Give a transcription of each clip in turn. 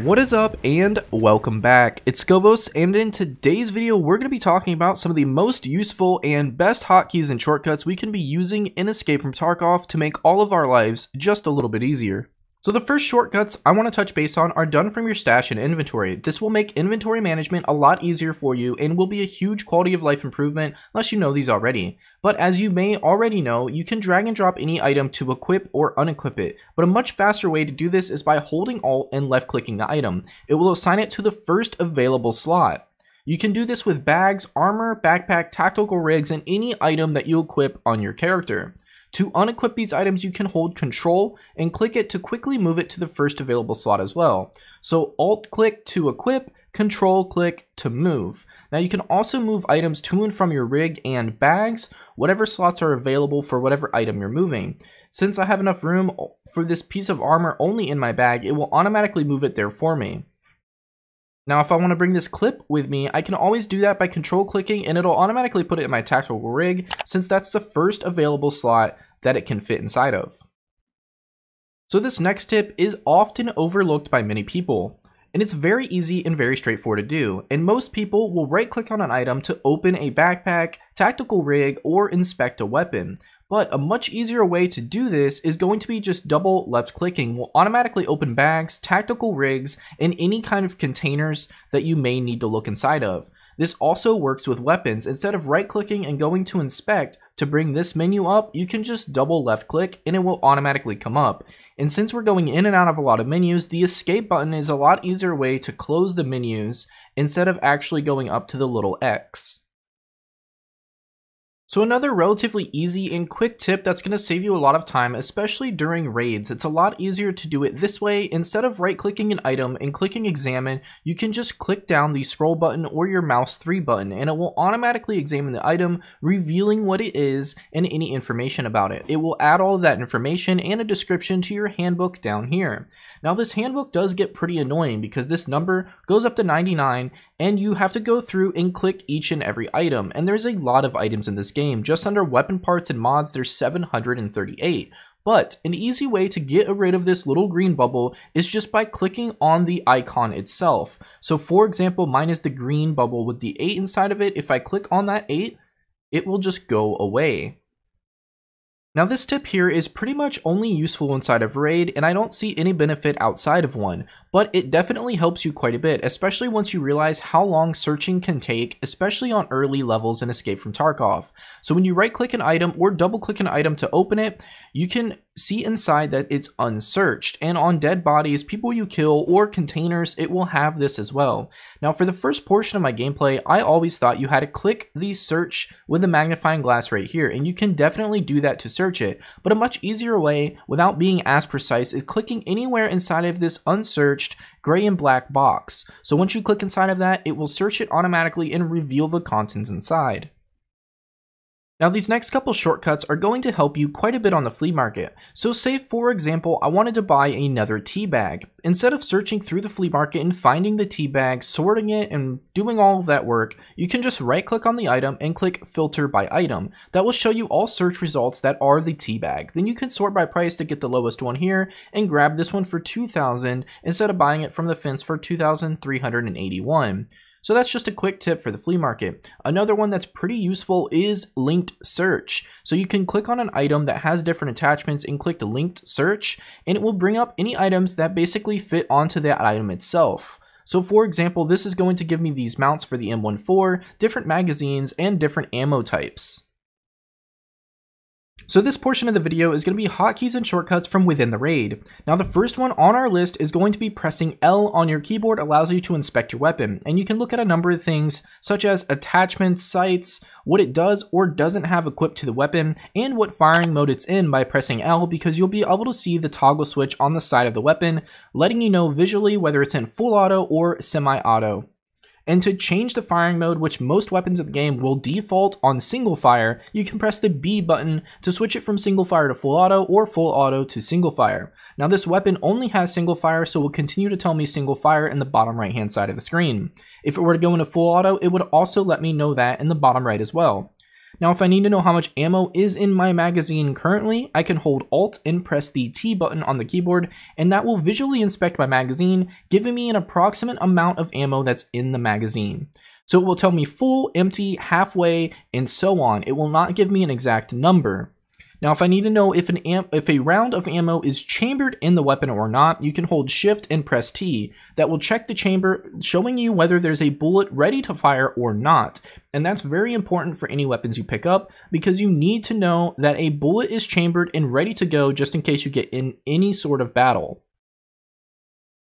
What is up and welcome back. It's Scovos, and in today's video we're going to be talking about some of the most useful and best hotkeys and shortcuts we can be using in Escape from Tarkov to make all of our lives just a little bit easier. So the first shortcuts I want to touch base on are done from your stash and inventory. This will make inventory management a lot easier for you and will be a huge quality of life improvement unless you know these already. But as you may already know, you can drag and drop any item to equip or unequip it. But a much faster way to do this is by holding Alt and left clicking the item. It will assign it to the first available slot. You can do this with bags, armor, backpack, tactical rigs, and any item that you equip on your character. To unequip these items, you can hold Control and click it to quickly move it to the first available slot as well. So Alt click to equip, Control click to move. Now you can also move items to and from your rig and bags, whatever slots are available for whatever item you're moving. Since I have enough room for this piece of armor only in my bag, it will automatically move it there for me. Now if I want to bring this clip with me, I can always do that by control clicking and it'll automatically put it in my tactical rig since that's the first available slot that it can fit inside of. So this next tip is often overlooked by many people, and it's very easy and very straightforward to do, and most people will right click on an item to open a backpack, tactical rig, or inspect a weapon. But a much easier way to do this is going to be just double left clicking will automatically open bags, tactical rigs, and any kind of containers that you may need to look inside of. This also works with weapons. Instead of right clicking and going to inspect to bring this menu up, you can just double left click and it will automatically come up. And since we're going in and out of a lot of menus, the escape button is a lot easier way to close the menus instead of actually going up to the little X. So another relatively easy and quick tip that's going to save you a lot of time, especially during raids. It's a lot easier to do it this way. Instead of right clicking an item and clicking examine, you can just click down the scroll button or your mouse 3 button and it will automatically examine the item, revealing what it is and any information about it. It will add all of that information and a description to your handbook down here. Now this handbook does get pretty annoying because this number goes up to 99 and you have to go through and click each and every item, and there's a lot of items in this game. Just under weapon parts and mods, there's 738. But an easy way to get rid of this little green bubble is just by clicking on the icon itself. So for example, mine is the green bubble with the 8 inside of it. If I click on that 8, it will just go away. Now this tip here is pretty much only useful inside of raid, and I don't see any benefit outside of one, but it definitely helps you quite a bit, especially once you realize how long searching can take, especially on early levels in Escape from Tarkov. So when you right click an item or double click an item to open it, you can see inside that it's unsearched, and on dead bodies, people you kill, or containers, it will have this as well. Now for the first portion of my gameplay, I always thought you had to click the search with the magnifying glass right here, and you can definitely do that to search it, but a much easier way without being as precise is clicking anywhere inside of this unsearched gray and black box. So once you click inside of that, it will search it automatically and reveal the contents inside. Now these next couple shortcuts are going to help you quite a bit on the flea market. So say for example, I wanted to buy another tea bag. Instead of searching through the flea market and finding the tea bag, sorting it, and doing all of that work, you can just right click on the item and click filter by item. That will show you all search results that are the tea bag. Then you can sort by price to get the lowest one here and grab this one for 2,000 instead of buying it from the fence for 2,381. So that's just a quick tip for the flea market. Another one that's pretty useful is linked search. So you can click on an item that has different attachments and click the linked search, and it will bring up any items that basically fit onto that item itself. So for example, this is going to give me these mounts for the M14, different magazines, and different ammo types. So this portion of the video is going to be hotkeys and shortcuts from within the raid. Now the first one on our list is going to be pressing L on your keyboard allows you to inspect your weapon, and you can look at a number of things such as attachments, sights, what it does or doesn't have equipped to the weapon, and what firing mode it's in by pressing L, because you'll be able to see the toggle switch on the side of the weapon, letting you know visually whether it's in full auto or semi-auto. And to change the firing mode, which most weapons of the game will default on single fire, you can press the B button to switch it from single fire to full auto or full auto to single fire. Now this weapon only has single fire, so it will continue to tell me single fire in the bottom right hand side of the screen. If it were to go into full auto, it would also let me know that in the bottom right as well. Now, if I need to know how much ammo is in my magazine currently, I can hold Alt and press the T button on the keyboard, and that will visually inspect my magazine, giving me an approximate amount of ammo that's in the magazine. So it will tell me full, empty, halfway, and so on. It will not give me an exact number. Now, if I need to know if a round of ammo is chambered in the weapon or not, you can hold Shift and press T. That will check the chamber, showing you whether there's a bullet ready to fire or not. And that's very important for any weapons you pick up, because you need to know that a bullet is chambered and ready to go just in case you get in any sort of battle.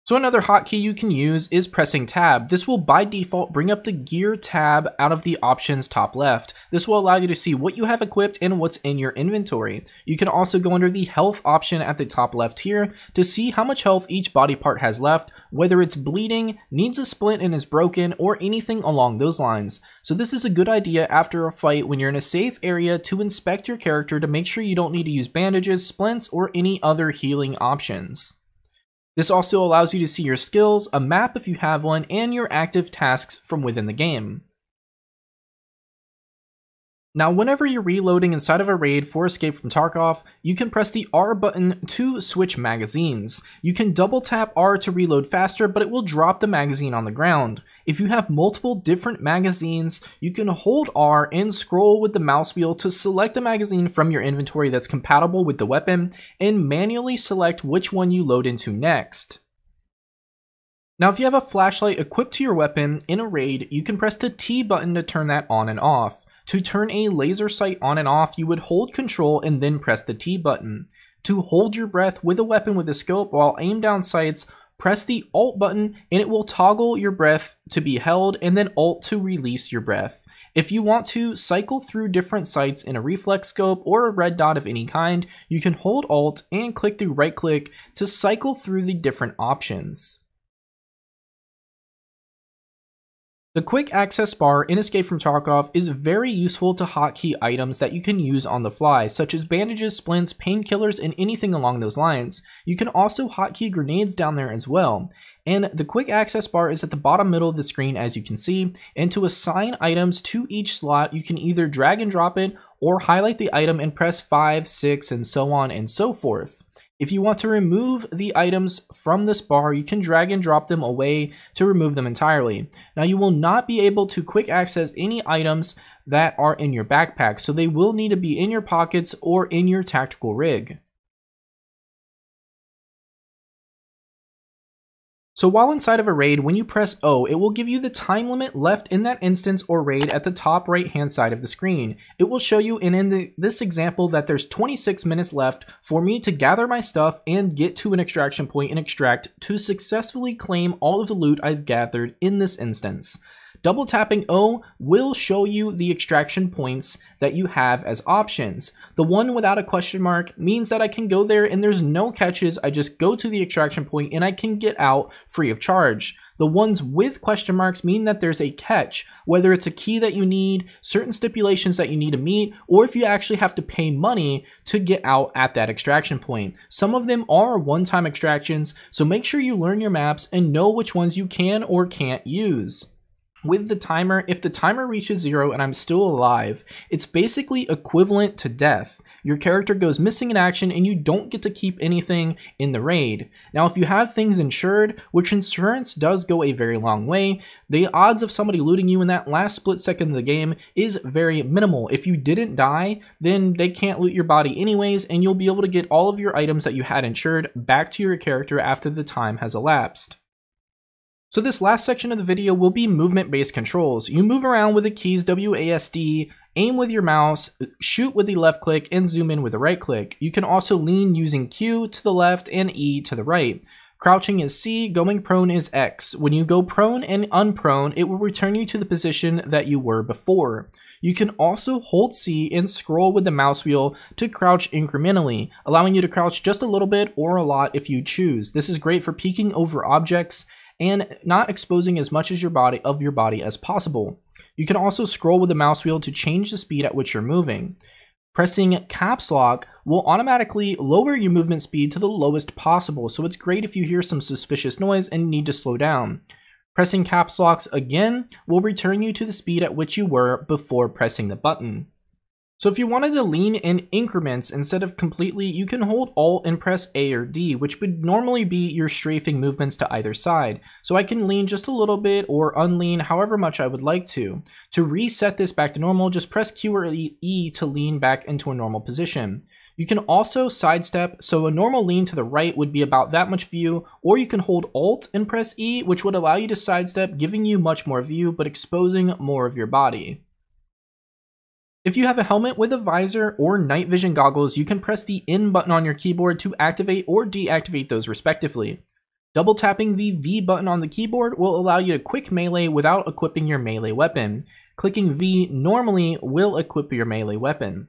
So another hotkey you can use is pressing tab. This will by default bring up the gear tab out of the options top left. This will allow you to see what you have equipped and what's in your inventory. You can also go under the health option at the top left here to see how much health each body part has left, whether it's bleeding, needs a splint and is broken, or anything along those lines. So this is a good idea after a fight when you're in a safe area to inspect your character to make sure you don't need to use bandages, splints, or any other healing options. This also allows you to see your skills, a map if you have one, and your active tasks from within the game. Now, whenever you're reloading inside of a raid for Escape from Tarkov, you can press the R button to switch magazines. You can double tap R to reload faster, but it will drop the magazine on the ground. If you have multiple different magazines, you can hold R and scroll with the mouse wheel to select a magazine from your inventory that's compatible with the weapon, and manually select which one you load into next. Now, if you have a flashlight equipped to your weapon in a raid, you can press the T button to turn that on and off. To turn a laser sight on and off, you would hold Control and then press the T button. To hold your breath with a weapon with a scope while aimed down sights, press the Alt button and it will toggle your breath to be held, and then Alt to release your breath. If you want to cycle through different sights in a reflex scope or a red dot of any kind, you can hold Alt and click the right click to cycle through the different options. The quick access bar in Escape from Tarkov is very useful to hotkey items that you can use on the fly, such as bandages, splints, painkillers, and anything along those lines. You can also hotkey grenades down there as well. And the quick access bar is at the bottom middle of the screen, as you can see, and to assign items to each slot, you can either drag and drop it or highlight the item and press 5, 6, and so on and so forth. If you want to remove the items from this bar, you can drag and drop them away to remove them entirely. Now, you will not be able to quick access any items that are in your backpack, so they will need to be in your pockets or in your tactical rig. So while inside of a raid, when you press O, it will give you the time limit left in that instance or raid at the top right hand side of the screen. It will show you in this example that there's 26 minutes left for me to gather my stuff and get to an extraction point and extract to successfully claim all of the loot I've gathered in this instance. Double tapping O will show you the extraction points that you have as options. The one without a question mark means that I can go there and there's no catches. I just go to the extraction point and I can get out free of charge. The ones with question marks mean that there's a catch, whether it's a key that you need, certain stipulations that you need to meet, or if you actually have to pay money to get out at that extraction point. Some of them are one-time extractions, so make sure you learn your maps and know which ones you can or can't use. With the timer, if the timer reaches 0 and I'm still alive, it's basically equivalent to death. Your character goes missing in action and you don't get to keep anything in the raid. Now, if you have things insured, which insurance does go a very long way, the odds of somebody looting you in that last split second of the game is very minimal. If you didn't die, then they can't loot your body anyways, and you'll be able to get all of your items that you had insured back to your character after the time has elapsed. So this last section of the video will be movement-based controls. You move around with the keys WASD, aim with your mouse, shoot with the left click, and zoom in with the right click. You can also lean using Q to the left and E to the right. Crouching is C, going prone is X. When you go prone and unprone, it will return you to the position that you were before. You can also hold C and scroll with the mouse wheel to crouch incrementally, allowing you to crouch just a little bit or a lot if you choose. This is great for peeking over objects and not exposing as much as your body as possible. You can also scroll with the mouse wheel to change the speed at which you're moving. Pressing caps lock will automatically lower your movement speed to the lowest possible, so it's great if you hear some suspicious noise and need to slow down. Pressing caps locks again will return you to the speed at which you were before pressing the button. So if you wanted to lean in increments instead of completely, you can hold Alt and press A or D, which would normally be your strafing movements to either side. So I can lean just a little bit or unlean however much I would like to. To reset this back to normal, just press Q or E to lean back into a normal position. You can also sidestep, so a normal lean to the right would be about that much view, or you can hold Alt and press E, which would allow you to sidestep, giving you much more view, but exposing more of your body. If you have a helmet with a visor or night vision goggles, you can press the N button on your keyboard to activate or deactivate those respectively. Double tapping the V button on the keyboard will allow you to quick melee without equipping your melee weapon. Clicking V normally will equip your melee weapon.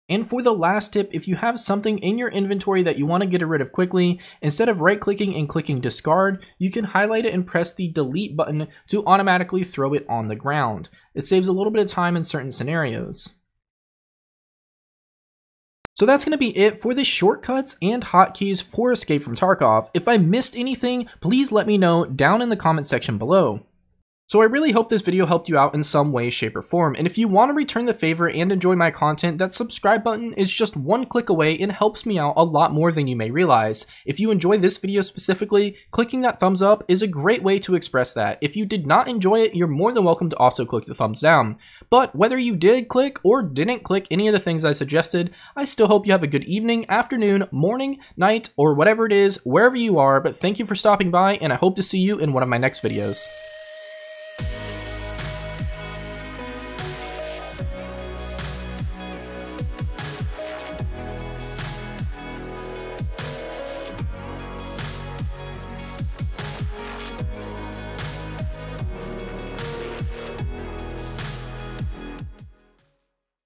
And for the last tip, if you have something in your inventory that you want to get rid of quickly, instead of right-clicking and clicking discard, you can highlight it and press the delete button to automatically throw it on the ground. It saves a little bit of time in certain scenarios. So that's going to be it for the shortcuts and hotkeys for Escape from Tarkov. If I missed anything, please let me know down in the comment section below. So I really hope this video helped you out in some way, shape, or form, and if you want to return the favor and enjoy my content, that subscribe button is just one click away and helps me out a lot more than you may realize. If you enjoy this video specifically, clicking that thumbs up is a great way to express that. If you did not enjoy it, you're more than welcome to also click the thumbs down. But whether you did click or didn't click any of the things I suggested, I still hope you have a good evening, afternoon, morning, night, or whatever it is, wherever you are, but thank you for stopping by, and I hope to see you in one of my next videos.